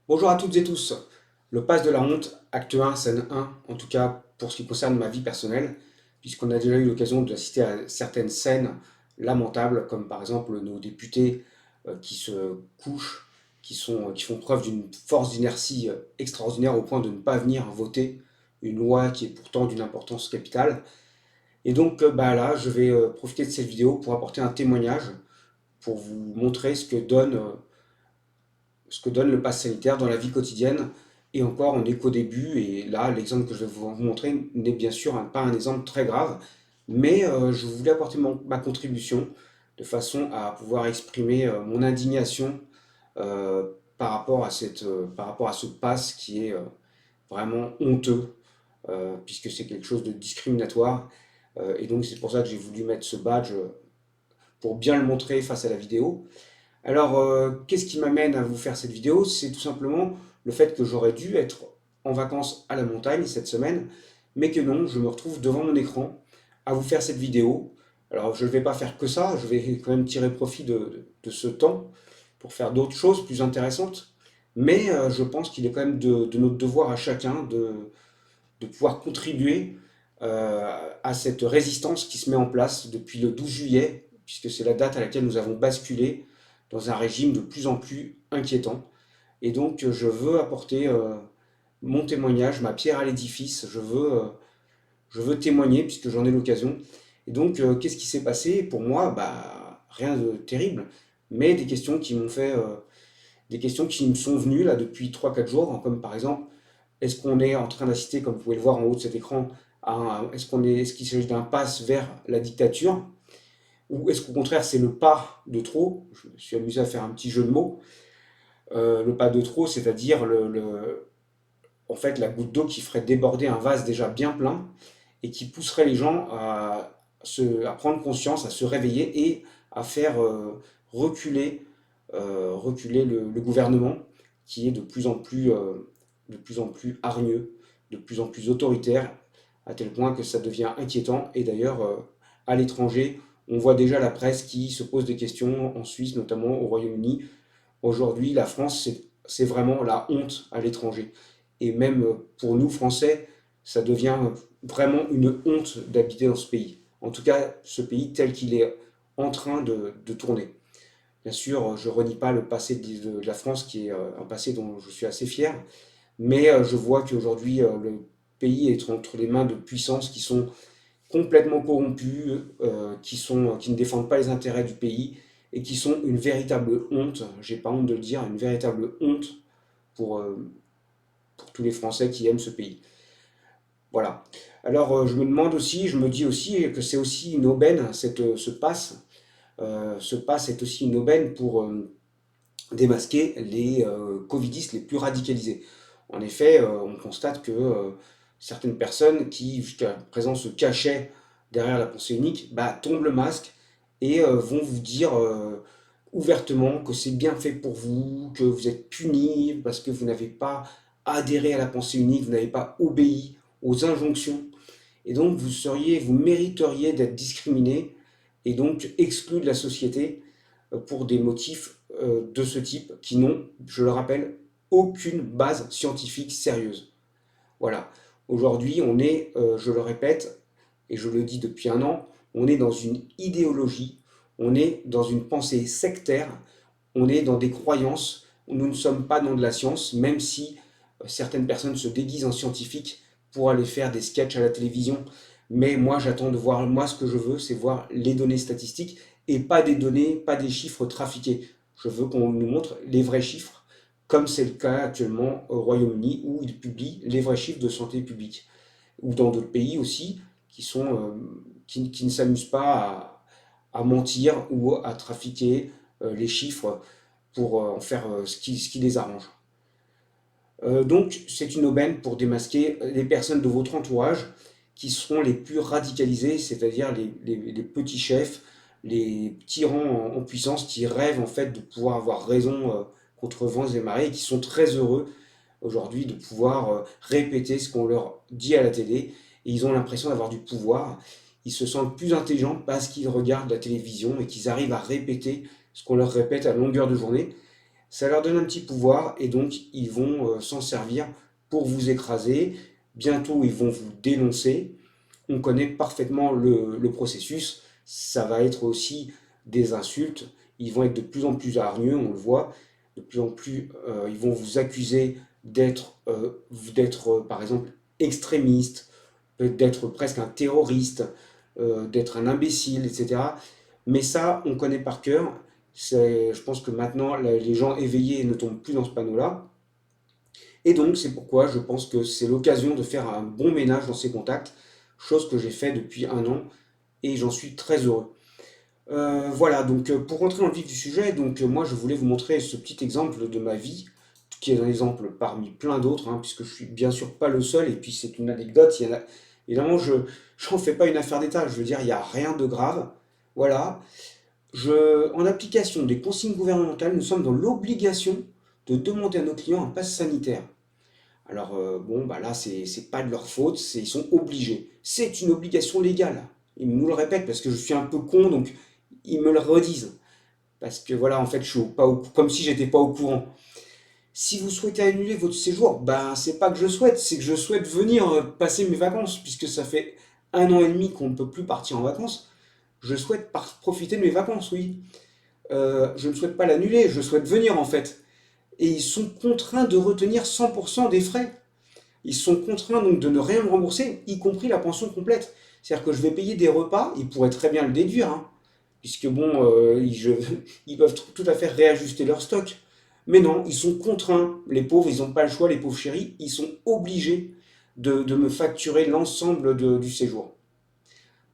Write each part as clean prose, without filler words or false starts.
Bonjour à toutes et tous. Le pass de la honte, acte 1, scène 1, en tout cas pour ce qui concerne ma vie personnelle, puisqu'on a déjà eu l'occasion d'assister à certaines scènes lamentables, comme par exemple nos députés qui se couchent, qui font preuve d'une force d'inertie extraordinaire au point de ne pas venir voter une loi qui est pourtant d'une importance capitale. Et donc là, je vais profiter de cette vidéo pour apporter un témoignage, pour vous montrer ce que donne le pass sanitaire dans la vie quotidienne. Et encore, on n'est qu'au début, et là, l'exemple que je vais vous montrer n'est bien sûr pas un exemple très grave, mais je voulais apporter ma contribution de façon à pouvoir exprimer mon indignation par rapport à ce pass qui est vraiment honteux, puisque c'est quelque chose de discriminatoire. Et donc c'est pour ça que j'ai voulu mettre ce badge pour bien le montrer face à la vidéo. Alors, qu'est-ce qui m'amène à vous faire cette vidéo? C'est tout simplement le fait que j'aurais dû être en vacances à la montagne cette semaine, mais que non, je me retrouve devant mon écran à vous faire cette vidéo. Alors, je ne vais pas faire que ça, je vais quand même tirer profit de ce temps pour faire d'autres choses plus intéressantes, mais je pense qu'il est quand même de notre devoir à chacun de pouvoir contribuer à cette résistance qui se met en place depuis le 12 juillet, puisque c'est la date à laquelle nous avons basculé dans un régime de plus en plus inquiétant. Et donc je veux apporter mon témoignage, ma pierre à l'édifice, je veux témoigner puisque j'en ai l'occasion. Et donc qu'est-ce qui s'est passé? Pour moi, rien de terrible, mais des questions qui m'ont fait, des questions qui me sont venues là depuis 3 4 jours, comme par exemple, est-ce qu'on est en train d'assister, comme vous pouvez le voir en haut de cet écran, est-ce qu'il s'agit d'un pass vers la dictature? Ou est-ce qu'au contraire c'est le pas de trop? Je me suis amusé à faire un petit jeu de mots. Le pas de trop, c'est-à-dire en fait la goutte d'eau qui ferait déborder un vase déjà bien plein et qui pousserait les gens à prendre conscience, à se réveiller et à faire reculer, reculer le gouvernement qui est de plus en plus hargneux, de plus en plus autoritaire, à tel point que ça devient inquiétant. Et d'ailleurs, à l'étranger, on voit déjà la presse qui se pose des questions, en Suisse notamment, au Royaume-Uni. Aujourd'hui, la France, c'est vraiment la honte à l'étranger. Et même pour nous, Français, ça devient vraiment une honte d'habiter dans ce pays. En tout cas, ce pays tel qu'il est en train de tourner. Bien sûr, je ne renie pas le passé de la France, qui est un passé dont je suis assez fier, mais je vois qu'aujourd'hui, le pays est entre les mains de puissances qui sont complètement corrompues, qui ne défendent pas les intérêts du pays et qui sont une véritable honte, j'ai pas honte de le dire, une véritable honte pour, pour tous les Français qui aiment ce pays. Voilà. Alors je me demande aussi, je me dis aussi que c'est aussi une aubaine, ce pass. Ce pass est aussi une aubaine pour démasquer les covidistes les plus radicalisés. En effet, on constate que certaines personnes qui jusqu'à présent se cachaient derrière la pensée unique tombent le masque et vont vous dire ouvertement que c'est bien fait pour vous, que vous êtes punis parce que vous n'avez pas adhéré à la pensée unique, vous n'avez pas obéi aux injonctions. Et donc vous mériteriez d'être discriminé et donc exclu de la société pour des motifs de ce type qui n'ont, je le rappelle, aucune base scientifique sérieuse. Voilà. Aujourd'hui, on est, je le répète, et je le dis depuis un an, on est dans une idéologie, on est dans une pensée sectaire, on est dans des croyances, nous ne sommes pas dans de la science, même si certaines personnes se déguisent en scientifiques pour aller faire des sketchs à la télévision. Mais moi, j'attends de voir, moi, ce que je veux, c'est voir les données statistiques et pas des données, pas des chiffres trafiqués. Je veux qu'on nous montre les vrais chiffres, comme c'est le cas actuellement au Royaume-Uni, où ils publient les vrais chiffres de santé publique, ou dans d'autres pays aussi, qui ne s'amusent pas à mentir ou à trafiquer les chiffres pour en faire ce qui les arrange. Donc c'est une aubaine pour démasquer les personnes de votre entourage qui seront les plus radicalisées, c'est-à-dire les petits chefs, les tyrans en puissance qui rêvent en fait de pouvoir avoir raison contre vents et marées et qui sont très heureux aujourd'hui de pouvoir répéter ce qu'on leur dit à la télé et ils ont l'impression d'avoir du pouvoir. Ils se sentent plus intelligents parce qu'ils regardent la télévision et qu'ils arrivent à répéter ce qu'on leur répète à longueur de journée. Ça leur donne un petit pouvoir et donc ils vont s'en servir pour vous écraser. Bientôt, ils vont vous dénoncer. On connaît parfaitement le processus. Ça va être aussi des insultes. Ils vont être de plus en plus hargneux, on le voit. De plus en plus, ils vont vous accuser d'être par exemple, extrémiste, d'être presque un terroriste, d'être un imbécile, etc. Mais ça, on connaît par cœur. Je pense que maintenant, les gens éveillés ne tombent plus dans ce panneau-là. Et donc, c'est pourquoi je pense que c'est l'occasion de faire un bon ménage dans ces contacts, chose que j'ai fait depuis un an et j'en suis très heureux. Voilà, donc pour rentrer dans le vif du sujet, donc moi je voulais vous montrer ce petit exemple de ma vie, qui est un exemple parmi plein d'autres, hein, puisque je suis bien sûr pas le seul, et puis c'est une anecdote, évidemment je n'en fais pas une affaire d'État, je veux dire, il n'y a rien de grave. Voilà, en application des consignes gouvernementales, nous sommes dans l'obligation de demander à nos clients un pass sanitaire. Alors, bon, bah là, c'est pas de leur faute, ils sont obligés. C'est une obligation légale. Ils nous le répètent parce que je suis un peu con, donc ils me le redisent. Parce que voilà, en fait, je suis pas comme si j'étais pas au courant. Si vous souhaitez annuler votre séjour, ben c'est pas que je souhaite, c'est que je souhaite venir passer mes vacances, puisque ça fait un an et demi qu'on ne peut plus partir en vacances. Je souhaite profiter de mes vacances, oui. Je ne souhaite pas l'annuler, je souhaite venir en fait. Et ils sont contraints de retenir 100% des frais. Ils sont contraints donc de ne rien me rembourser, y compris la pension complète. C'est-à-dire que je vais payer des repas, ils pourraient très bien le déduire, hein, puisque bon, ils peuvent tout à fait réajuster leur stock. Mais non, ils sont contraints, les pauvres, ils n'ont pas le choix, les pauvres chéris, ils sont obligés de me facturer l'ensemble du séjour.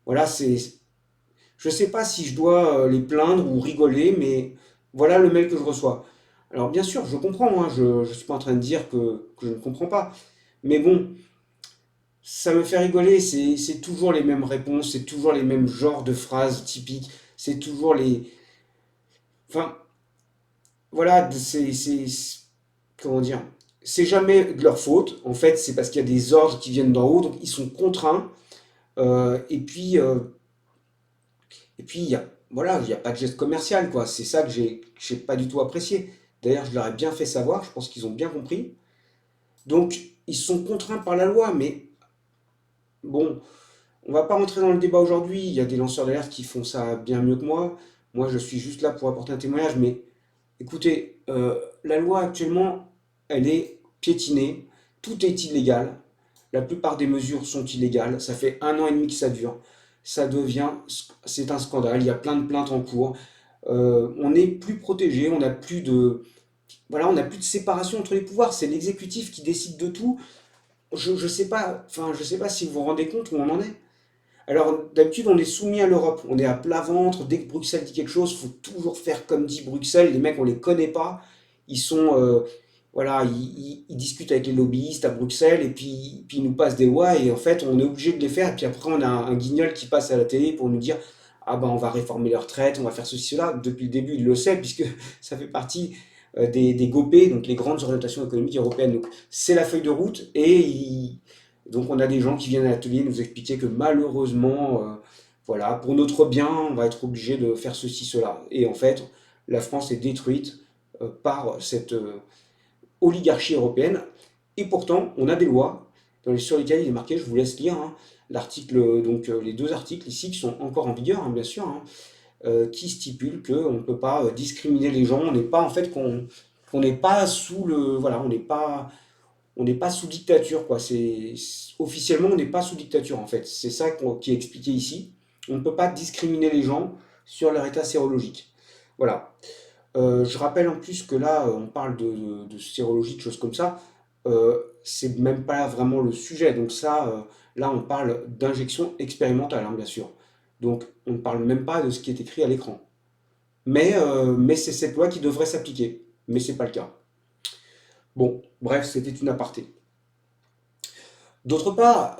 Voilà, je ne sais pas si je dois les plaindre ou rigoler, mais voilà le mail que je reçois. Alors bien sûr, je comprends, hein, je ne suis pas en train de dire que je ne comprends pas. Mais bon, ça me fait rigoler, c'est toujours les mêmes réponses, c'est toujours les mêmes genres de phrases typiques, c'est toujours les... Enfin, voilà, comment dire? C'est jamais de leur faute, en fait, c'est parce qu'il y a des ordres qui viennent d'en haut, donc ils sont contraints, euh, et puis, euh, et puis voilà, il n'y a pas de geste commercial, quoi, c'est ça que j'ai pas du tout apprécié. D'ailleurs, je leur ai bien fait savoir, je pense qu'ils ont bien compris. Donc, ils sont contraints par la loi, mais bon, on va pas rentrer dans le débat aujourd'hui, il y a des lanceurs d'alerte qui font ça bien mieux que moi. Moi, je suis juste là pour apporter un témoignage, mais écoutez, la loi actuellement, elle est piétinée, tout est illégal, la plupart des mesures sont illégales, ça fait un an et demi que ça dure, ça devient, c'est un scandale, il y a plein de plaintes en cours, on n'est plus protégé, on n'a plus de, voilà, on n'a plus de séparation entre les pouvoirs, c'est l'exécutif qui décide de tout. Je sais pas, enfin, je sais pas si vous vous rendez compte où on en est. Alors, d'habitude, on est soumis à l'Europe. On est à plat ventre. Dès que Bruxelles dit quelque chose, il faut toujours faire comme dit Bruxelles. Les mecs, on les connaît pas. Ils sont. Voilà, ils discutent avec les lobbyistes à Bruxelles et puis ils nous passent des lois et en fait, on est obligé de les faire. Et puis après, on a un guignol qui passe à la télé pour nous dire ah ben, on va réformer les retraites, on va faire ceci, cela. Depuis le début, il le sait puisque ça fait partie des GOPE, donc les grandes orientations économiques européennes. Donc, c'est la feuille de route donc on a des gens qui viennent à l'atelier nous expliquer que malheureusement, voilà, pour notre bien, on va être obligé de faire ceci, cela. Et en fait, la France est détruite par cette oligarchie européenne. Et pourtant, on a des lois sur lesquelles il est marqué, je vous laisse lire, hein, l'article, donc les deux articles ici qui sont encore en vigueur, hein, bien sûr, hein, qui stipulent qu'on ne peut pas discriminer les gens, on n'est pas en fait qu'on n'est pas sous le, voilà, on n'est pas sous dictature, quoi. Officiellement, on n'est pas sous dictature, en fait. C'est ça qui est expliqué ici. On ne peut pas discriminer les gens sur leur état sérologique. Voilà. Je rappelle en plus que là, on parle de sérologie, de choses comme ça. C'est même pas vraiment le sujet. Donc ça, là, on parle d'injection expérimentale, hein, bien sûr. Donc, on ne parle même pas de ce qui est écrit à l'écran. Mais c'est cette loi qui devrait s'appliquer. Mais c'est pas le cas. Bon, bref, c'était une aparté. D'autre part,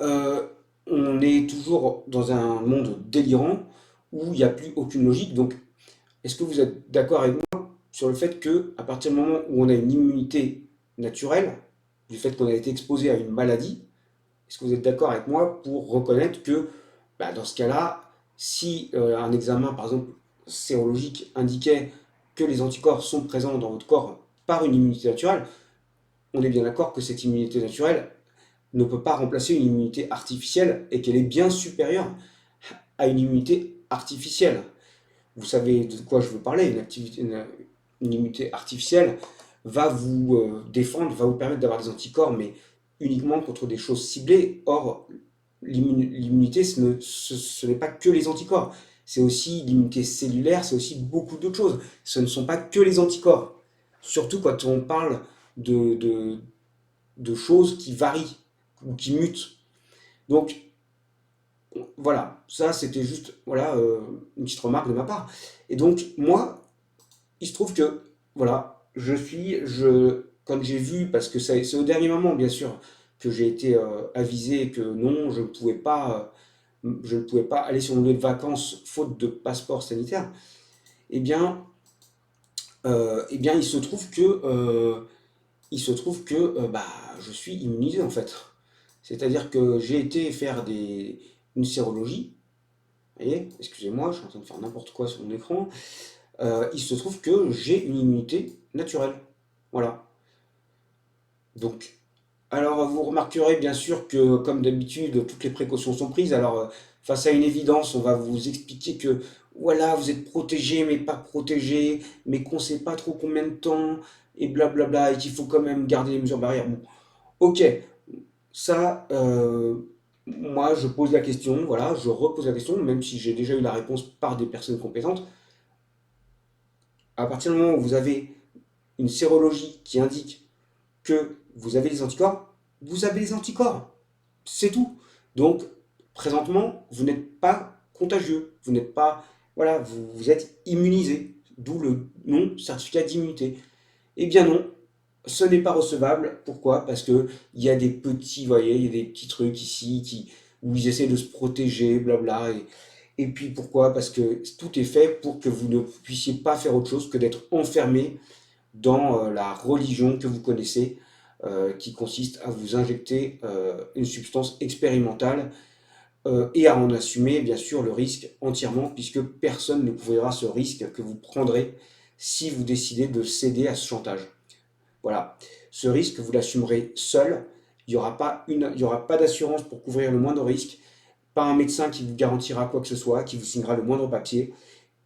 on est toujours dans un monde délirant où il n'y a plus aucune logique. Donc, est-ce que vous êtes d'accord avec moi sur le fait que, à partir du moment où on a une immunité naturelle, du fait qu'on a été exposé à une maladie, est-ce que vous êtes d'accord avec moi pour reconnaître que, bah, dans ce cas-là, si un examen, par exemple, sérologique indiquait que les anticorps sont présents dans votre corps par une immunité naturelle, on est bien d'accord que cette immunité naturelle ne peut pas remplacer une immunité artificielle et qu'elle est bien supérieure à une immunité artificielle. Vous savez de quoi je veux parler, une immunité artificielle va vous défendre, va vous permettre d'avoir des anticorps, mais uniquement contre des choses ciblées. Or, l'immunité, ce n'est pas que les anticorps. C'est aussi l'immunité cellulaire, c'est aussi beaucoup d'autres choses. Ce ne sont pas que les anticorps. Surtout quand on parle de, de, de choses qui varient ou qui mutent. Donc, voilà, ça c'était juste voilà, une petite remarque de ma part. Et donc, moi, il se trouve que, voilà, quand j'ai vu, parce que c'est au dernier moment, bien sûr, que j'ai été avisé que non, je ne pouvais pas aller sur mon lieu de vacances faute de passeport sanitaire, eh bien, il se trouve que bah, je suis immunisé en fait. C'est-à-dire que j'ai été faire une sérologie. Vous voyez, excusez-moi, je suis en train de faire n'importe quoi sur mon écran. Il se trouve que j'ai une immunité naturelle. Voilà. Donc, alors vous remarquerez bien sûr que, comme d'habitude, toutes les précautions sont prises. Alors, face à une évidence, on va vous expliquer que, voilà, vous êtes protégé, mais pas protégé, mais qu'on ne sait pas trop combien de temps, et blablabla, et qu'il faut quand même garder les mesures barrières. Bon, ok, ça, moi, je pose la question, voilà, je repose la question, même si j'ai déjà eu la réponse par des personnes compétentes. À partir du moment où vous avez une sérologie qui indique que vous avez les anticorps, vous avez les anticorps. C'est tout. Donc, présentement, vous n'êtes pas contagieux. Vous n'êtes pas. Voilà, vous êtes immunisé. D'où le nom certificat d'immunité. Eh bien non, ce n'est pas recevable. Pourquoi? Parce que il y a des petits, vous voyez, il y a des petits trucs ici où ils essaient de se protéger, blabla. Et puis pourquoi? Parce que tout est fait pour que vous ne puissiez pas faire autre chose que d'être enfermé dans la religion que vous connaissez, qui consiste à vous injecter une substance expérimentale et à en assumer bien sûr le risque entièrement, puisque personne ne couvrira ce risque que vous prendrez si vous décidez de céder à ce chantage. Voilà, ce risque, vous l'assumerez seul. Il y aura pas d'assurance pour couvrir le moindre risque, pas un médecin qui vous garantira quoi que ce soit, qui vous signera le moindre papier,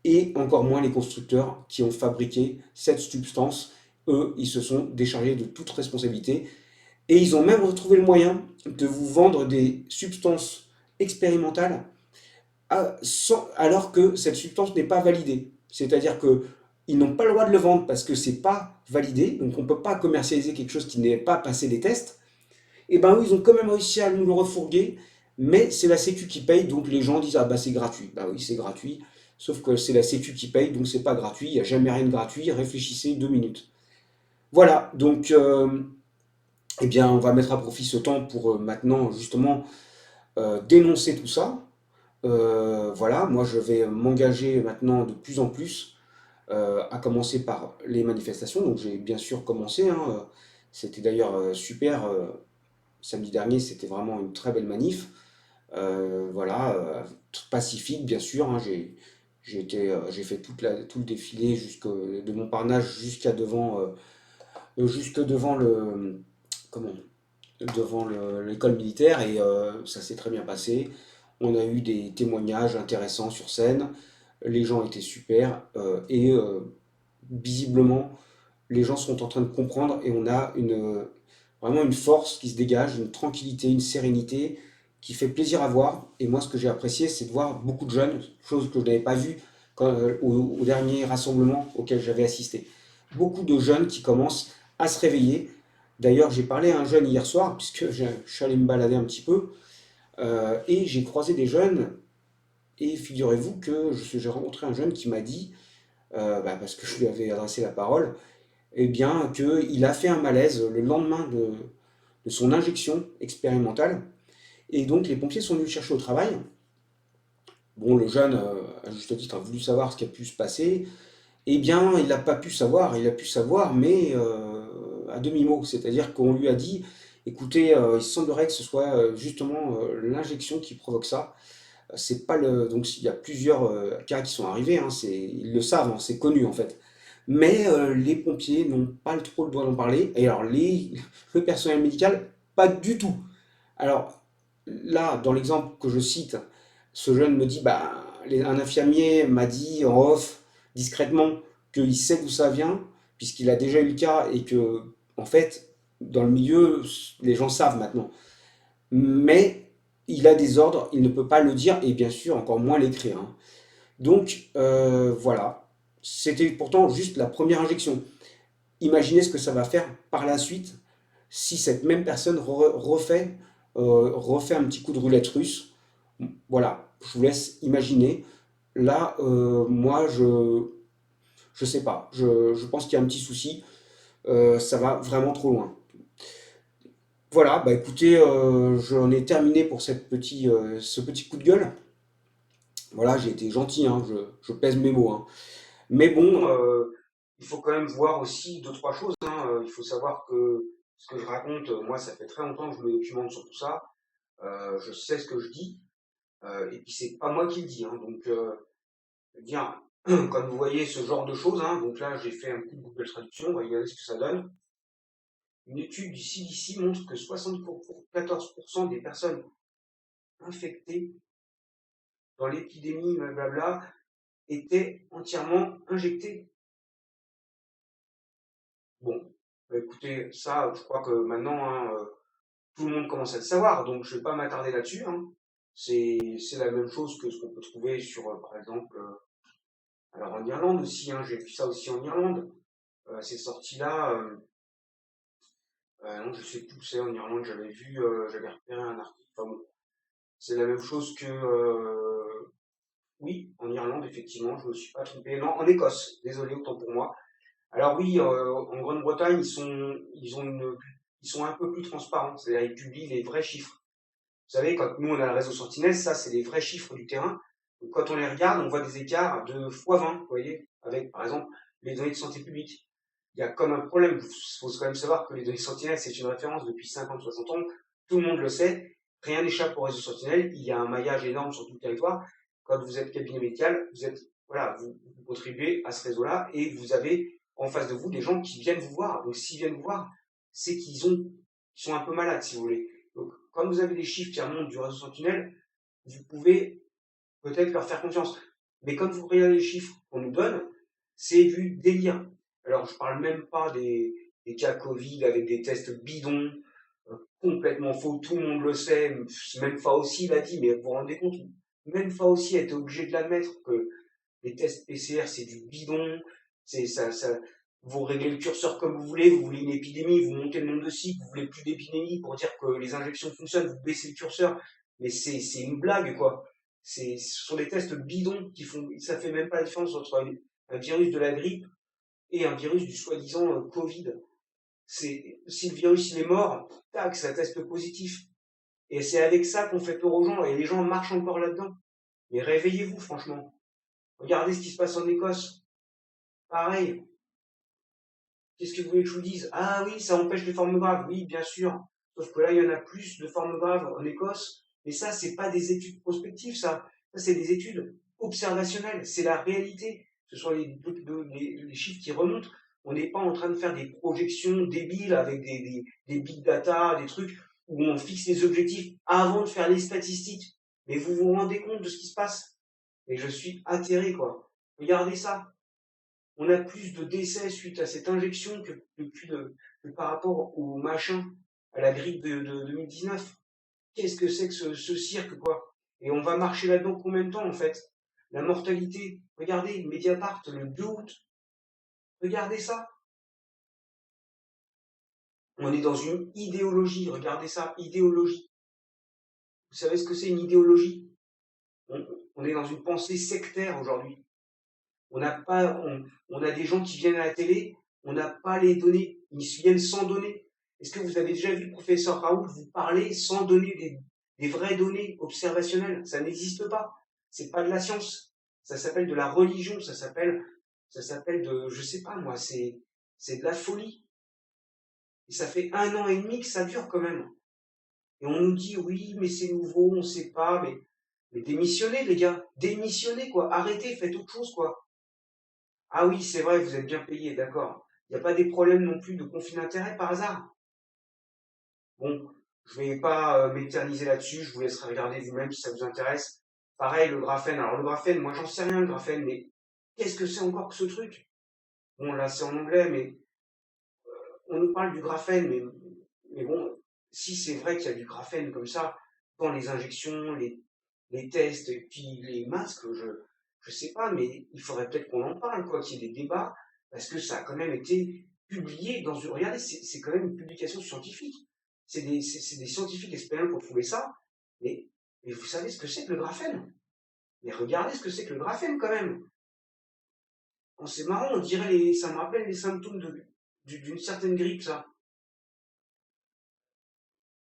et encore moins les constructeurs qui ont fabriqué cette substance. Eux, ils se sont déchargés de toute responsabilité et ils ont même retrouvé le moyen de vous vendre des substances expérimentales alors que cette substance n'est pas validée. C'est-à-dire qu'ils n'ont pas le droit de le vendre parce que c'est pas validé, donc on ne peut pas commercialiser quelque chose qui n'est pas passé des tests. Et ben eux, ils ont quand même réussi à nous le refourguer, mais c'est la Sécu qui paye, donc les gens disent ah bah c'est gratuit. Bah oui, c'est gratuit, sauf que c'est la Sécu qui paye, donc c'est pas gratuit, il n'y a jamais rien de gratuit, réfléchissez 2 minutes. Voilà, donc eh bien on va mettre à profit ce temps pour maintenant justement dénoncer tout ça. Voilà, moi je vais m'engager maintenant de plus en plus, à commencer par les manifestations, donc j'ai bien sûr commencé, hein, c'était d'ailleurs super, samedi dernier c'était vraiment une très belle manif. Voilà, pacifique bien sûr, hein, j'ai fait tout le défilé de Montparnasse jusque devant comment, l'école militaire et ça s'est très bien passé. On a eu des témoignages intéressants sur scène, les gens étaient super et visiblement les gens sont en train de comprendre et on a vraiment une force qui se dégage, une tranquillité, une sérénité qui fait plaisir à voir. Et moi, ce que j'ai apprécié, c'est de voir beaucoup de jeunes, chose que je n'avais pas vue au dernier rassemblement auquel j'avais assisté. Beaucoup de jeunes qui commencent à se réveiller. D'ailleurs, j'ai parlé à un jeune hier soir, puisque je suis allé me balader un petit peu, et j'ai croisé des jeunes, et figurez-vous que j'ai rencontré un jeune qui m'a dit, parce que je lui avais adressé la parole, eh bien, qu'il a fait un malaise le lendemain de son injection expérimentale. Et donc, les pompiers sont venus le chercher au travail. Bon, le jeune, à juste titre, a voulu savoir ce qui a pu se passer. Eh bien, il n'a pas pu savoir. Il a pu savoir, mais à demi-mot. C'est-à-dire qu'on lui a dit, écoutez, il semblerait que ce soit justement l'injection qui provoque ça. C'est pas le. Donc, il y a plusieurs cas qui sont arrivés. Hein, ils le savent, hein, c'est connu en fait. Mais les pompiers n'ont pas trop le droit d'en parler. Et alors, le personnel médical, pas du tout. Alors, là, dans l'exemple que je cite, ce jeune me dit, bah, un infirmier m'a dit en off, discrètement, qu'il sait d'où ça vient, puisqu'il a déjà eu le cas, et que, en fait, dans le milieu, les gens savent maintenant. Mais il a des ordres, il ne peut pas le dire, et bien sûr, encore moins l'écrire, hein. Donc, voilà. C'était pourtant juste la première injection. Imaginez ce que ça va faire par la suite si cette même personne refait un petit coup de roulette russe. Voilà, je vous laisse imaginer. Là, moi, je sais pas. Je pense qu'il y a un petit souci. Ça va vraiment trop loin. Voilà, bah écoutez, j'en ai terminé pour ce petit coup de gueule. Voilà, j'ai été gentil, hein, je pèse mes mots, hein. Mais bon, il faut quand même voir aussi deux, trois choses, hein. Il faut savoir que ce que je raconte, moi, ça fait très longtemps que je me documente sur tout ça. Je sais ce que je dis, et puis c'est pas moi qui le dis, hein. Donc, bien, comme vous voyez ce genre de choses, hein, donc là, j'ai fait un coup de Google Traduction, on va regarder ce que ça donne. Une étude du CDC montre que 74% des personnes infectées dans l'épidémie, blablabla, étaient entièrement injectées. Bon, bah, écoutez, ça, je crois que maintenant, hein, tout le monde commence à le savoir, donc je vais pas m'attarder là-dessus, hein. C'est la même chose que ce qu'on peut trouver sur, par exemple, alors en Irlande aussi, hein, j'ai vu ça aussi en Irlande. C'est sorti là, non, je sais plus où c'est en Irlande, j'avais repéré un article. Enfin bon, c'est la même chose que, oui, en Irlande, effectivement, je me suis pas trompé. Non, en Écosse, désolé, autant pour moi. Alors oui, en Grande-Bretagne, ils sont un peu plus transparents, c'est-à-dire ils publient les vrais chiffres. Vous savez, quand nous on a le réseau Sentinelle, ça c'est les vrais chiffres du terrain. Donc, quand on les regarde, on voit des écarts de x20, vous voyez, avec par exemple les données de santé publique. Il y a comme un problème, il faut quand même savoir que les données Sentinelle, c'est une référence depuis 50-60 ans, tout le monde le sait, rien n'échappe au réseau Sentinelle, il y a un maillage énorme sur tout le territoire. Quand vous êtes cabinet médical, voilà, vous contribuez à ce réseau-là et vous avez en face de vous des gens qui viennent vous voir. Donc s'ils viennent vous voir, c'est qu'ils sont un peu malades, si vous voulez. Donc, quand vous avez des chiffres qui remontent du réseau Sentinelle, vous pouvez peut-être leur faire confiance. Mais quand vous regardez les chiffres qu'on nous donne, c'est du délire. Alors, je parle même pas des cas Covid avec des tests bidons, complètement faux, tout le monde le sait, même Fauci l'a dit, mais vous vous rendez compte, même Fauci a été obligé de l'admettre que les tests PCR, c'est du bidon, vous réglez le curseur comme vous voulez une épidémie, vous montez le nombre de cycles, vous voulez plus d'épidémie pour dire que les injections fonctionnent, vous baissez le curseur, mais c'est une blague, quoi. Ce sont des tests bidons ça fait même pas la différence entre un virus de la grippe et un virus du soi-disant Covid. Si le virus il est mort, tac, ça teste positif. Et c'est avec ça qu'on fait peur aux gens, et les gens marchent encore là-dedans. Mais réveillez-vous, franchement. Regardez ce qui se passe en Écosse. Pareil. Qu'est-ce que vous voulez que je vous dise? Ah oui, ça empêche les formes graves. Oui, bien sûr. Sauf que là, il y en a plus de formes graves en Écosse. Mais ça, c'est pas des études prospectives, ça. Ça, c'est des études observationnelles. C'est la réalité. Ce sont les chiffres qui remontent. On n'est pas en train de faire des projections débiles avec des big data, des trucs où on fixe les objectifs avant de faire les statistiques. Mais vous vous rendez compte de ce qui se passe? Et je suis atterré, quoi. Regardez ça. On a plus de décès suite à cette injection que par rapport au machin, à la grippe de 2019. Qu'est-ce que c'est que ce cirque, quoi? Et on va marcher là-dedans combien de temps, en fait? La mortalité. Regardez, Mediapart, le 2 août. Regardez ça. On est dans une idéologie. Regardez ça, idéologie. Vous savez ce que c'est une idéologie? On est dans une pensée sectaire aujourd'hui. On a des gens qui viennent à la télé, on n'a pas les données, ils viennent sans données. Est-ce que vous avez déjà vu le professeur Raoult vous parler sans donner des vraies données observationnelles? Ça n'existe pas. C'est pas de la science. Ça s'appelle de la religion. Ça s'appelle je sais pas moi, c'est de la folie. Et ça fait 1 an et demi que ça dure quand même. Et on nous dit oui, mais c'est nouveau, on sait pas, mais démissionnez les gars, démissionnez quoi, arrêtez, faites autre chose quoi. Ah oui, c'est vrai, vous êtes bien payé, d'accord. Il n'y a pas des problèmes non plus de conflit d'intérêts par hasard? Bon, je vais pas m'éterniser là-dessus, je vous laisserai regarder vous-même si ça vous intéresse. Pareil, le graphène. Alors le graphène, moi j'en sais rien, le graphène, mais qu'est-ce que c'est encore que ce truc? Bon, là c'est en anglais, mais on nous parle du graphène, mais bon, si c'est vrai qu'il y a du graphène comme ça, dans les injections, les tests, et puis les masques, je sais pas, mais il faudrait peut-être qu'on en parle, quoi, qu'il y ait des débats, parce que ça a quand même été publié dans une, regardez, c'est quand même une publication scientifique. C'est des scientifiques espagnols qui ont trouvé ça, mais vous savez ce que c'est que le graphène? Mais regardez ce que c'est que le graphène quand même. Bon, c'est marrant, on dirait ça me rappelle les symptômes d'une certaine grippe, ça.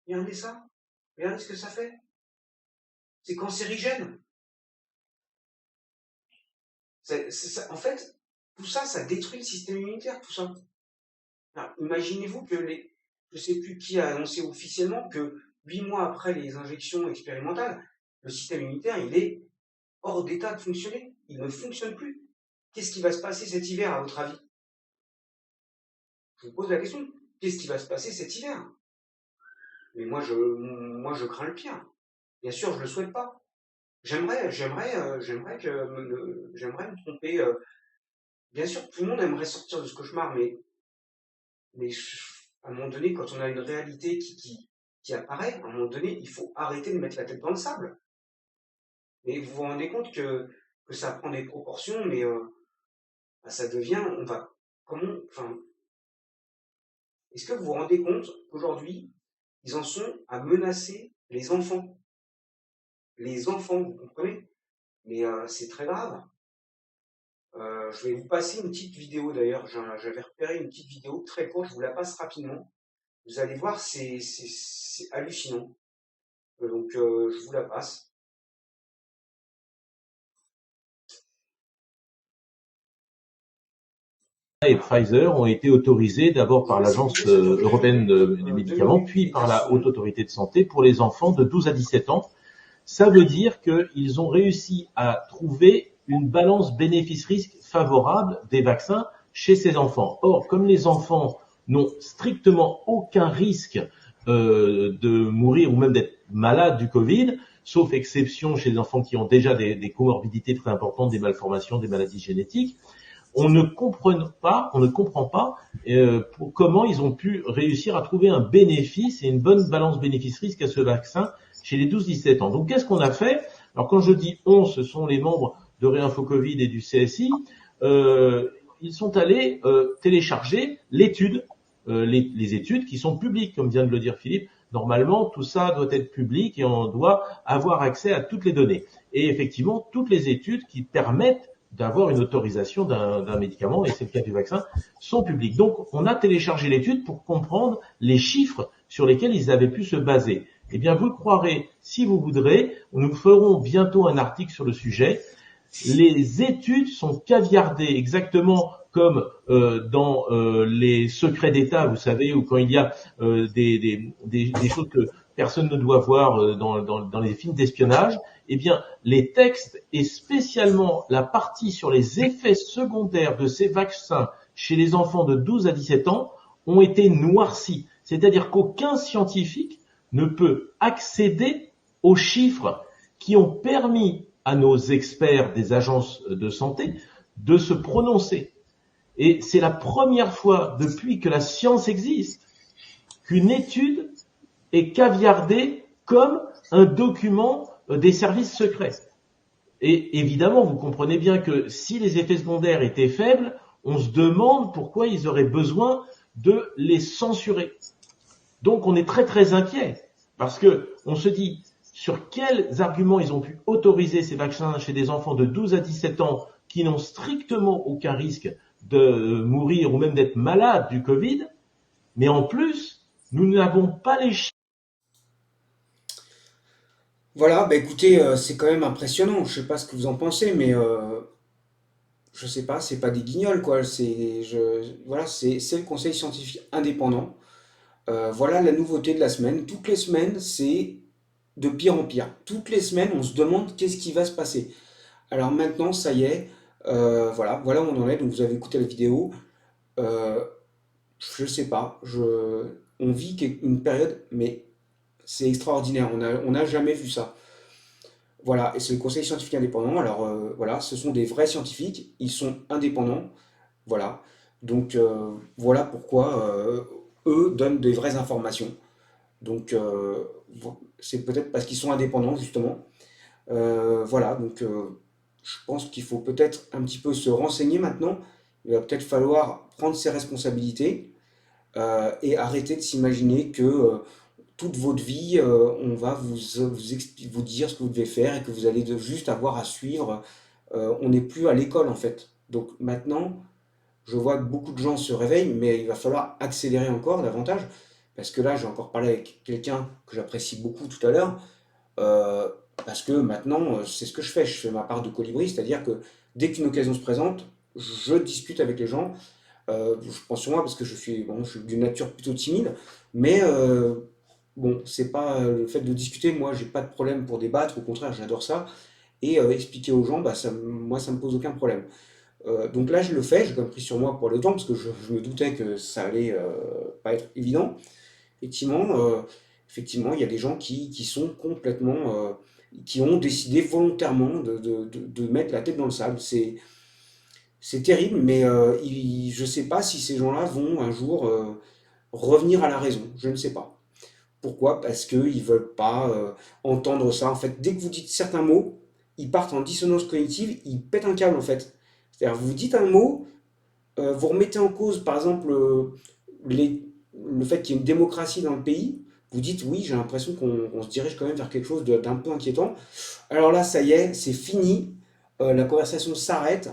Regardez ça. Regardez ce que ça fait. C'est cancérigène. En fait, tout ça, ça détruit le système immunitaire, tout ça. Alors, imaginez-vous que je ne sais plus qui a annoncé officiellement que 8 mois après les injections expérimentales, le système immunitaire, il est hors d'état de fonctionner. Il ne fonctionne plus. Qu'est-ce qui va se passer cet hiver, à votre avis? Je vous pose la question. Qu'est-ce qui va se passer cet hiver? Mais moi, je crains le pire. Bien sûr, je ne le souhaite pas. J'aimerais me tromper. Bien sûr, tout le monde aimerait sortir de ce cauchemar, mais à un moment donné, quand on a une réalité qui apparaît, à un moment donné, il faut arrêter de mettre la tête dans le sable. Mais vous vous rendez compte que ça prend des proportions, mais bah, ça devient, enfin, est-ce que vous vous rendez compte qu'aujourd'hui, ils en sont à menacer les enfants? Les enfants, vous comprenez? Mais c'est très grave. Je vais vous passer une petite vidéo d'ailleurs. J'avais repéré une petite vidéo très courte, je vous la passe rapidement. Vous allez voir, c'est hallucinant. Donc, je vous la passe. Et Pfizer ont été autorisés d'abord par l'Agence européenne des médicaments, puis par la Haute Autorité de Santé pour les enfants de 12 à 17 ans. Ça veut dire qu'ils ont réussi à trouver une balance bénéfice-risque favorable des vaccins chez ces enfants. Or, comme les enfants n'ont strictement aucun risque de mourir ou même d'être malades du Covid, sauf exception chez les enfants qui ont déjà des comorbidités très importantes, des malformations, des maladies génétiques, on ne comprend pas comment ils ont pu réussir à trouver un bénéfice et une bonne balance bénéfice-risque à ce vaccin chez les 12-17 ans. Donc, qu'est-ce qu'on a fait? Alors, quand je dis on, ce sont les membres de Réinfo Covid et du CSI. Ils sont allés télécharger l'étude, les études qui sont publiques, comme vient de le dire Philippe. Normalement, tout ça doit être public et on doit avoir accès à toutes les données. Et effectivement, toutes les études qui permettent d'avoir une autorisation d'un médicament, et c'est le cas du vaccin, sont publiques. Donc, on a téléchargé l'étude pour comprendre les chiffres sur lesquels ils avaient pu se baser. Eh bien, vous le croirez, si vous voudrez, nous ferons bientôt un article sur le sujet. Les études sont caviardées, exactement comme dans les secrets d'État, vous savez, ou quand il y a des choses que personne ne doit voir dans les films d'espionnage. Eh bien, les textes et spécialement la partie sur les effets secondaires de ces vaccins chez les enfants de 12 à 17 ans ont été noircis. C'est-à-dire qu'aucun scientifique ne peut accéder aux chiffres qui ont permis à nos experts des agences de santé de se prononcer. Et c'est la première fois depuis que la science existe qu'une étude est caviardée comme un document des services secrets. Et évidemment, vous comprenez bien que si les effets secondaires étaient faibles, on se demande pourquoi ils auraient besoin de les censurer. Donc on est très très inquiet parce que on se dit sur quels arguments ils ont pu autoriser ces vaccins chez des enfants de 12 à 17 ans qui n'ont strictement aucun risque de mourir ou même d'être malades du Covid, mais en plus, nous n'avons pas les chiffres. Voilà, bah écoutez, c'est quand même impressionnant. Je sais pas ce que vous en pensez, mais je sais pas, c'est pas des guignols, quoi. Voilà, c'est le conseil scientifique indépendant. Voilà la nouveauté de la semaine. Toutes les semaines, c'est de pire en pire. Toutes les semaines, on se demande qu'est-ce qui va se passer. Alors maintenant, ça y est, Voilà où on en est. Donc vous avez écouté la vidéo. Euh, je sais pas. On vit une période, mais c'est extraordinaire. On n'a jamais vu ça. Voilà, et c'est le Conseil scientifique indépendant. Alors voilà, ce sont des vrais scientifiques. Ils sont indépendants. Voilà. Donc voilà pourquoi eux donnent des vraies informations. Donc c'est peut-être parce qu'ils sont indépendants justement. Voilà, donc je pense qu'il faut peut-être un petit peu se renseigner maintenant. Il va peut-être falloir prendre ses responsabilités et arrêter de s'imaginer que toute votre vie, on va vous dire ce que vous devez faire et que vous allez juste avoir à suivre. On n'est plus à l'école en fait. Donc maintenant, je vois que beaucoup de gens se réveillent, mais il va falloir accélérer encore davantage. Parce que là, j'ai encore parlé avec quelqu'un que j'apprécie beaucoup tout à l'heure. Euh, Parce que maintenant, c'est ce que je fais. Je fais ma part de colibri, c'est-à-dire que dès qu'une occasion se présente, je discute avec les gens. Je pense sur moi parce que je suis d'une nature plutôt timide, mais bon, c'est pas le fait de discuter. Moi, j'ai pas de problème pour débattre. Au contraire, j'adore ça. Et expliquer aux gens, bah, moi, ça me pose aucun problème. Donc là, je le fais. J'ai quand même pris sur moi pour le temps parce que je me doutais que ça allait pas être évident. Effectivement, effectivement, il y a des gens qui sont complètement, qui ont décidé volontairement de mettre la tête dans le sable. C'est terrible, mais je ne sais pas si ces gens-là vont un jour revenir à la raison. Je ne sais pas. Pourquoi? Parce qu'ils ne veulent pas entendre ça. En fait, dès que vous dites certains mots, ils partent en dissonance cognitive, ils pètent un câble en fait. C'est-à-dire, vous dites un mot, vous remettez en cause, par exemple, les- le fait qu'il y ait une démocratie dans le pays, vous dites oui, j'ai l'impression qu'on se dirige quand même vers quelque chose d'un peu inquiétant. Alors là, ça y est, c'est fini, la conversation s'arrête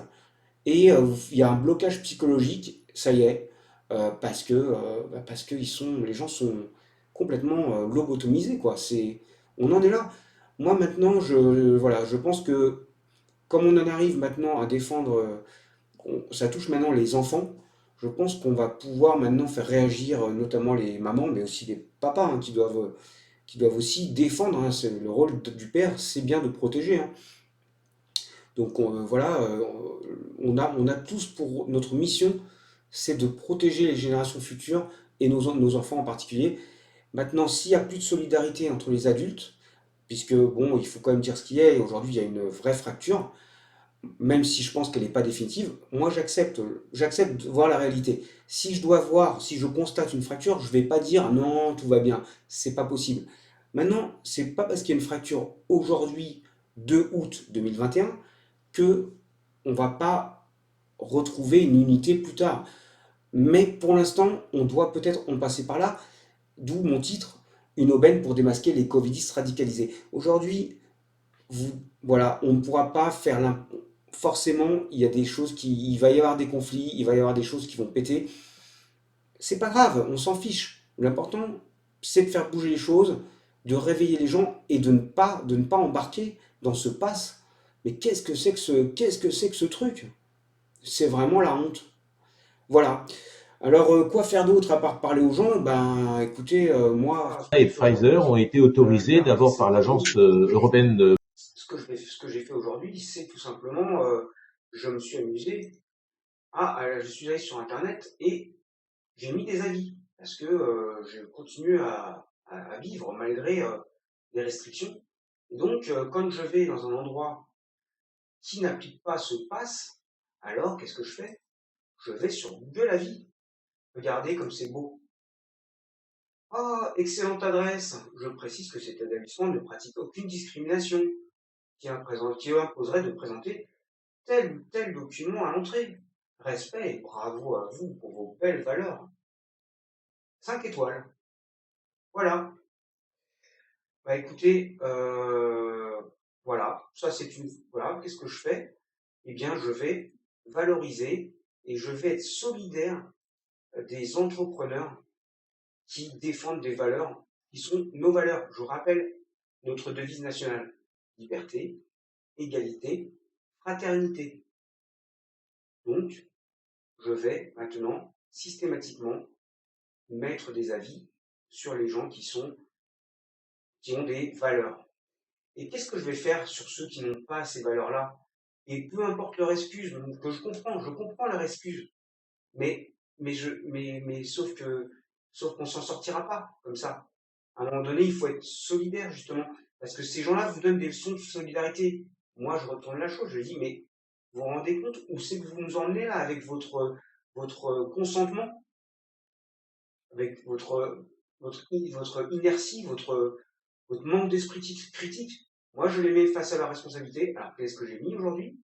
et il y a un blocage psychologique, ça y est, parce que les gens sont complètement lobotomisés, quoi. On en est là. Moi maintenant, voilà, je pense que comme on en arrive maintenant à défendre ça touche maintenant les enfants. Je pense qu'on va pouvoir maintenant faire réagir notamment les mamans, mais aussi les papas hein, qui doivent aussi défendre. Hein. Le rôle du père, c'est bien de protéger. Hein. Donc voilà, on a tous pour notre mission, c'est de protéger les générations futures et nos enfants en particulier. Maintenant, s'il n'y a plus de solidarité entre les adultes, puisque bon, il faut quand même dire ce qu'il y a, et aujourd'hui il y a une vraie fracture, même si je pense qu'elle n'est pas définitive, moi j'accepte de voir la réalité. Si je constate une fracture, je ne vais pas dire non, tout va bien. C'est pas possible. Maintenant, c'est pas parce qu'il y a une fracture aujourd'hui, 2 août 2021, que on va pas retrouver une unité plus tard. Mais pour l'instant, on doit peut-être en passer par là, d'où mon titre, une aubaine pour démasquer les covidistes radicalisés. Aujourd'hui, voilà, on ne pourra pas faire forcément, il y a des choses il va y avoir des conflits, il va y avoir des choses qui vont péter. C'est pas grave, on s'en fiche. L'important, c'est de faire bouger les choses, de réveiller les gens et de ne pas embarquer dans ce passe. Mais qu'est-ce que c'est que ce truc? C'est vraiment la honte. Voilà. Alors, quoi faire d'autre à part parler aux gens? Ben, écoutez, moi, ce que Et j'ai fait Pfizer ont aujourd'hui, été autorisés hier, d'abord par 17 août, l'Agence européenne de ce que j'ai fait aujourd'hui, c'est tout simplement, je me suis amusé. Je suis allé sur Internet et j'ai mis des avis parce que je continue à vivre malgré les restrictions. Et donc, quand je vais dans un endroit qui n'applique pas ce pass, alors qu'est-ce que je fais? Je vais sur Google Avis. Regardez comme c'est beau. Ah, excellente adresse. Je précise que cet établissement ne pratique aucune discrimination qui imposerait de présenter tel ou tel document à l'entrée. Respect et bravo à vous pour vos belles valeurs. 5 étoiles. Voilà. Bah écoutez, voilà, ça c'est une. Voilà, qu'est-ce que je fais? Eh bien, je vais valoriser et je vais être solidaire des entrepreneurs qui défendent des valeurs qui sont nos valeurs. Je vous rappelle notre devise nationale liberté, égalité, fraternité. Donc, je vais maintenant systématiquement mettre des avis sur les gens qui ont des valeurs. Et qu'est-ce que je vais faire sur ceux qui n'ont pas ces valeurs-là? Et peu importe leur excuse, que je comprends leur excuse, sauf qu'on s'en sortira pas comme ça. À un moment donné, il faut être solidaire, justement, parce que ces gens-là vous donnent des leçons de solidarité. Moi, je retourne la chose, je dis, mais vous vous rendez compte où c'est que vous nous emmenez là avec votre consentement, avec votre inertie, votre manque d'esprit critique. Moi, je les mets face à la responsabilité. Alors, qu'est-ce que j'ai mis aujourd'hui?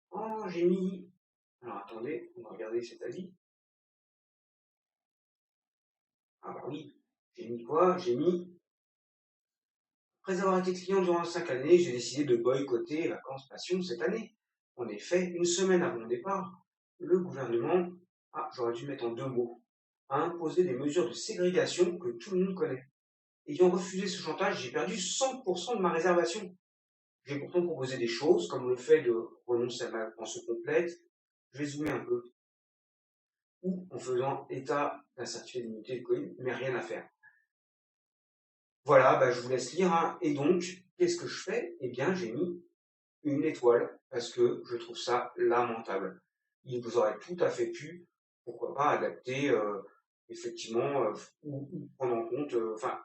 Oh, j'ai mis. Alors, attendez, on va regarder cet avis. Ah, bah oui, j'ai mis quoi? J'ai mis. Après avoir été client durant 5 années, j'ai décidé de boycotter Vacances Passion cette année. En effet, une semaine avant mon départ, le gouvernement, j'aurais dû mettre en 2 mots, a imposé des mesures de ségrégation que tout le monde connaît. Ayant refusé ce chantage, j'ai perdu 100% de ma réservation. J'ai pourtant proposé des choses, comme le fait de renoncer à ma pension complète, je vais zoomer un peu, ou en faisant état d'un certificat d'immunité de Covid, mais rien à faire. Voilà, bah, je vous laisse lire, hein. Et donc, qu'est-ce que je fais? Eh bien, j'ai mis une étoile, parce que je trouve ça lamentable. Il vous aurait tout à fait pu, pourquoi pas, adapter, effectivement, ou prendre en compte, enfin,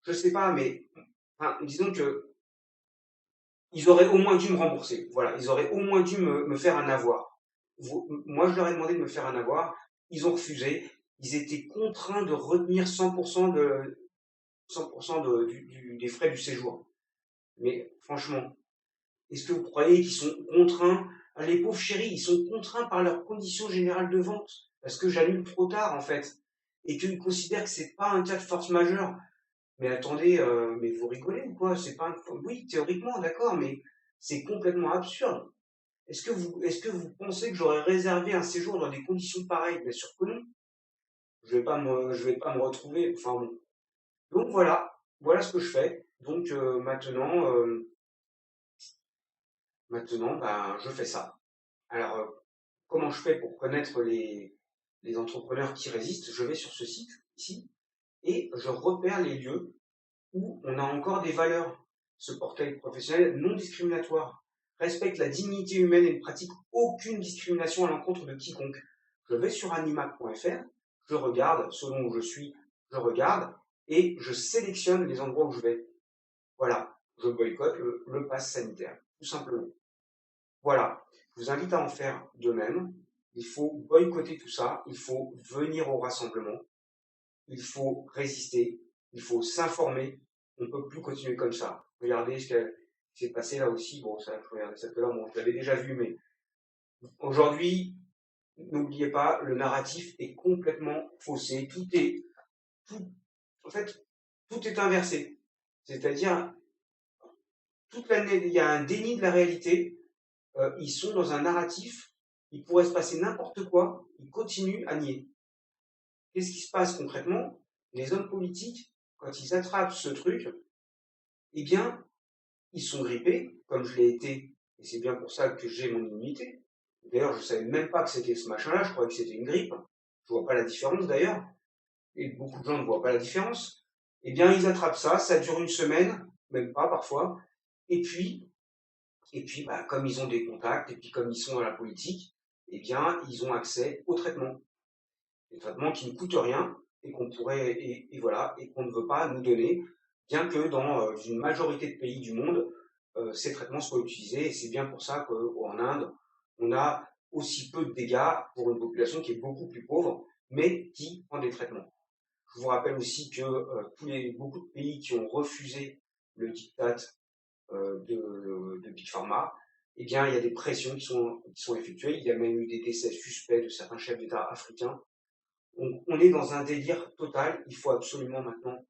je sais pas, mais disons que ils auraient au moins dû me rembourser. Voilà, ils auraient au moins dû me faire un avoir. Moi, je leur ai demandé de me faire un avoir. Ils ont refusé. Ils étaient contraints de retenir 100% des frais du séjour. Mais franchement, est-ce que vous croyez qu'ils sont contraints? Les pauvres chéris, ils sont contraints par leurs conditions générales de vente. Parce que j'annule trop tard, en fait. Et qu'ils considèrent que c'est pas un cas de force majeure. Mais attendez, mais vous rigolez ou quoi? C'est pas Oui, théoriquement, d'accord, mais c'est complètement absurde. Est-ce que vous pensez que j'aurais réservé un séjour dans des conditions pareilles? Bien sûr que non. Je vais pas me retrouver. Enfin bon. Donc voilà ce que je fais. Donc maintenant, ben, je fais ça. Alors, comment je fais pour connaître les entrepreneurs qui résistent? Je vais sur ce site ici et je repère les lieux où on a encore des valeurs. Ce portail professionnel non discriminatoire respecte la dignité humaine et ne pratique aucune discrimination à l'encontre de quiconque. Je vais sur animac.fr, je regarde selon où je suis, je regarde et je sélectionne les endroits où je vais. Voilà, je boycotte le pass sanitaire, tout simplement. Voilà, je vous invite à en faire de même. Il faut boycotter tout ça, il faut venir au rassemblement, il faut résister, il faut s'informer. On ne peut plus continuer comme ça. Regardez ce qui s'est passé là aussi. Bon, ça, je regardais ça tout à l'heure, bon, je l'avais déjà vu, mais aujourd'hui, n'oubliez pas, le narratif est complètement faussé. Tout, en fait, tout est inversé. C'est-à-dire, toute l'année, il y a un déni de la réalité. Ils sont dans un narratif. Il pourrait se passer n'importe quoi. Ils continuent à nier. Qu'est-ce qui se passe concrètement? Les hommes politiques, quand ils attrapent ce truc, eh bien, ils sont grippés, comme je l'ai été, et c'est bien pour ça que j'ai mon immunité. D'ailleurs, je savais même pas que c'était ce machin-là, je croyais que c'était une grippe. Je vois pas la différence d'ailleurs, et beaucoup de gens ne voient pas la différence. Eh bien, ils attrapent ça dure une semaine, même pas parfois, et puis, bah, comme ils ont des contacts, et puis comme ils sont dans la politique, eh bien, ils ont accès au traitement. Des traitements qui ne coûtent rien, et qu'on pourrait, et voilà, et qu'on ne veut pas nous donner, bien que dans une majorité de pays du monde, ces traitements soient utilisés. Et c'est bien pour ça qu'en Inde, on a aussi peu de dégâts pour une population qui est beaucoup plus pauvre, mais qui prend des traitements. Je vous rappelle aussi que beaucoup de pays qui ont refusé le diktat de Big Pharma, eh bien, il y a des pressions qui sont effectuées. Il y a même eu des décès suspects de certains chefs d'État africains. On est dans un délire total. Il faut absolument maintenant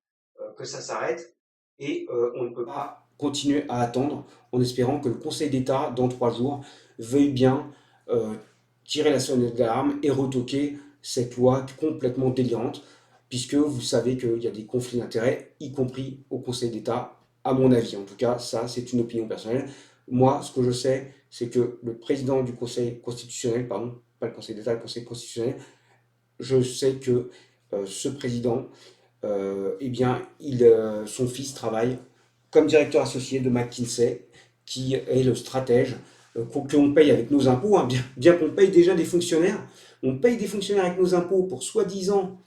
que ça s'arrête. Et on ne peut pas continuer à attendre en espérant que le Conseil d'État, dans 3 jours, veuille bien euh, tirer la sonnette d'alarme et retoquer cette loi complètement délirante, puisque vous savez qu'il y a des conflits d'intérêts, y compris au Conseil d'État, à mon avis. En tout cas, ça, c'est une opinion personnelle. Moi, ce que je sais, c'est que le président du Conseil constitutionnel, pardon, pas le Conseil d'État, le Conseil constitutionnel, je sais que ce président, eh bien, son fils travaille comme directeur associé de McKinsey, qui est le stratège qu'on paye avec nos impôts, hein, bien qu'on paye déjà des fonctionnaires. On paye des fonctionnaires avec nos impôts pour soi-disant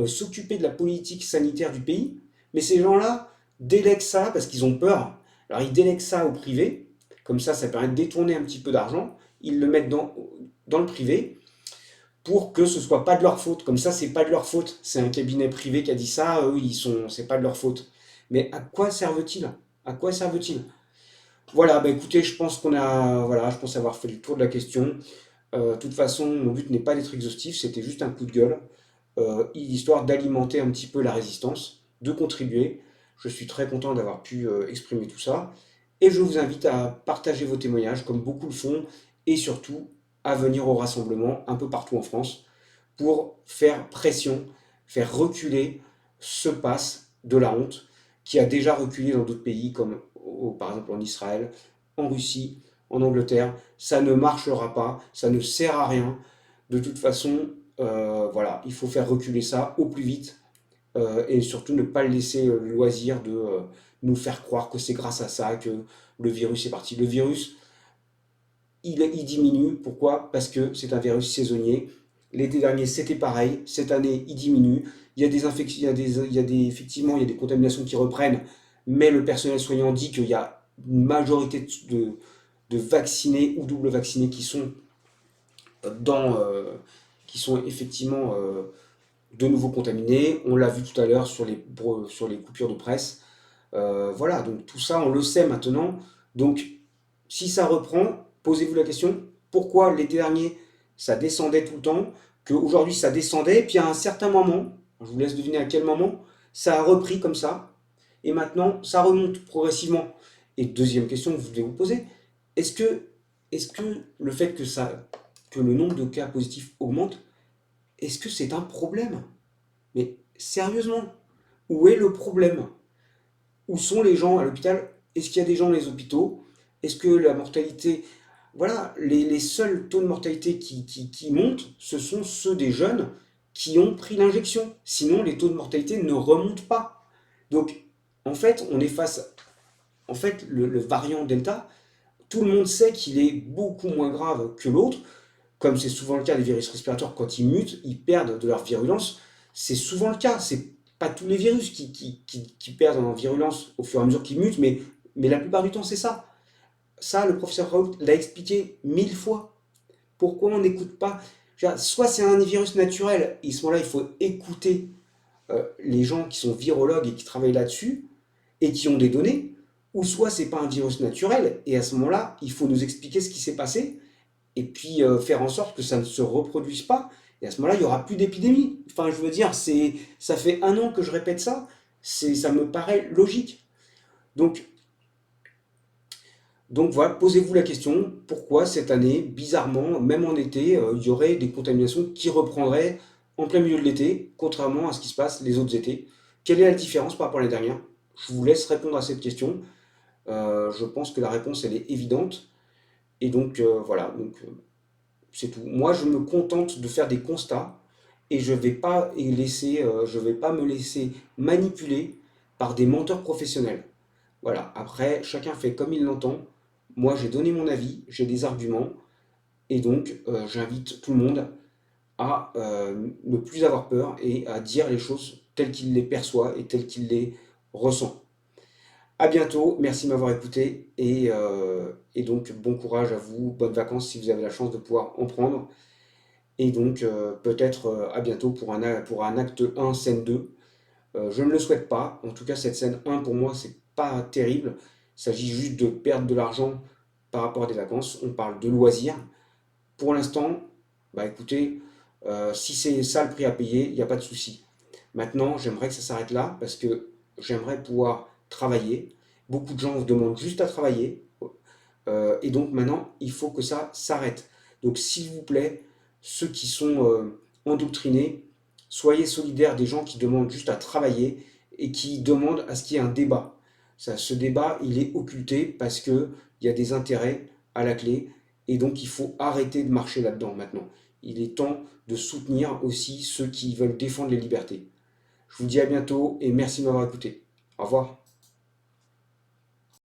s'occuper de la politique sanitaire du pays, mais ces gens-là délèguent ça parce qu'ils ont peur. Alors ils délèguent ça au privé, comme ça permet de détourner un petit peu d'argent, ils le mettent dans le privé pour que ce soit pas de leur faute. Comme ça, c'est pas de leur faute. C'est un cabinet privé qui a dit ça, eux, c'est pas de leur faute. Mais à quoi servent-ils? À quoi servent-ils? Voilà, bah écoutez, je pense avoir fait le tour de la question. De toute façon, mon but n'est pas d'être exhaustif, c'était juste un coup de gueule, histoire d'alimenter un petit peu la résistance, de contribuer. Je suis très content d'avoir pu exprimer tout ça. Et je vous invite à partager vos témoignages, comme beaucoup le font, et surtout à venir au rassemblement un peu partout en France pour faire pression, faire reculer ce pass de la honte qui a déjà reculé dans d'autres pays comme par exemple en Israël, en Russie, en Angleterre. Ça ne marchera pas, ça ne sert à rien. De toute façon, voilà, il faut faire reculer ça au plus vite et surtout ne pas laisser le loisir de nous faire croire que c'est grâce à ça que le virus est parti. Le virus, il diminue. Pourquoi? Parce que c'est un virus saisonnier. L'été dernier, c'était pareil. Cette année, il diminue. Il y a des infections, effectivement, il y a des contaminations qui reprennent, mais le personnel soignant dit qu'il y a une majorité de vaccinés ou double vaccinés dans, euh, qui sont effectivement de nouveau contaminés. On l'a vu tout à l'heure sur les coupures de presse. Voilà, donc tout ça, on le sait maintenant. Donc, si ça reprend, posez-vous la question, pourquoi l'été dernier, ça descendait tout le temps, qu'aujourd'hui, ça descendait, et puis à un certain moment, je vous laisse deviner à quel moment, ça a repris comme ça, et maintenant, ça remonte progressivement. Et deuxième question que vous devez vous poser, est-ce que, est-ce que le fait que le nombre de cas positifs augmente, est-ce que c'est un problème? Mais sérieusement, où est le problème? Où sont les gens à l'hôpital? Est-ce qu'il y a des gens dans les hôpitaux? Est-ce que la mortalité... Voilà, les seuls taux de mortalité qui montent, ce sont ceux des jeunes qui ont pris l'injection. Sinon, les taux de mortalité ne remontent pas. Donc, en fait, on est face... En fait, le variant Delta, tout le monde sait qu'il est beaucoup moins grave que l'autre. Comme c'est souvent le cas des virus respiratoires, quand ils mutent, ils perdent de leur virulence. C'est souvent le cas. C'est pas tous les virus qui perdent en virulence au fur et à mesure qu'ils mutent, mais la plupart du temps, c'est ça. Ça, le professeur Raoult l'a expliqué 1000 fois. Pourquoi on n'écoute pas? Soit c'est un virus naturel, et à ce moment-là, il faut écouter les gens qui sont virologues et qui travaillent là-dessus, et qui ont des données, ou soit c'est pas un virus naturel, et à ce moment-là, il faut nous expliquer ce qui s'est passé, et puis faire en sorte que ça ne se reproduise pas. Et à ce moment-là, il n'y aura plus d'épidémie. Enfin, je veux dire, ça fait 1 an que je répète ça, ça me paraît logique. Donc, donc voilà, posez-vous la question, pourquoi cette année, bizarrement, même en été, il y aurait des contaminations qui reprendraient en plein milieu de l'été, contrairement à ce qui se passe les autres étés. Quelle est la différence par rapport à l'année dernière? Je vous laisse répondre à cette question. Je pense que la réponse, elle est évidente. Et donc, voilà, donc, c'est tout. Moi, je me contente de faire des constats et je vais pas me laisser manipuler par des menteurs professionnels. Voilà. Après, chacun fait comme il l'entend. Moi, j'ai donné mon avis, j'ai des arguments et donc j'invite tout le monde à ne plus avoir peur et à dire les choses telles qu'il les perçoit et telles qu'il les ressent. À bientôt, merci de m'avoir écouté et donc bon courage à vous, bonnes vacances si vous avez la chance de pouvoir en prendre. Et donc peut-être à bientôt pour un acte 1, scène 2. Je ne le souhaite pas, en tout cas cette scène 1 pour moi c'est pas terrible. Il s'agit juste de perdre de l'argent par rapport à des vacances, on parle de loisirs. Pour l'instant, bah écoutez, si c'est ça le prix à payer, il n'y a pas de souci. Maintenant, j'aimerais que ça s'arrête là parce que j'aimerais pouvoir travailler. Beaucoup de gens demandent juste à travailler. Et donc maintenant, il faut que ça s'arrête. Donc s'il vous plaît, ceux qui sont endoctrinés, soyez solidaires des gens qui demandent juste à travailler et qui demandent à ce qu'il y ait un débat. Ce débat, il est occulté parce qu'il y a des intérêts à la clé et donc il faut arrêter de marcher là-dedans maintenant. Il est temps de soutenir aussi ceux qui veulent défendre les libertés. Je vous dis à bientôt et merci de m'avoir écouté. Au revoir.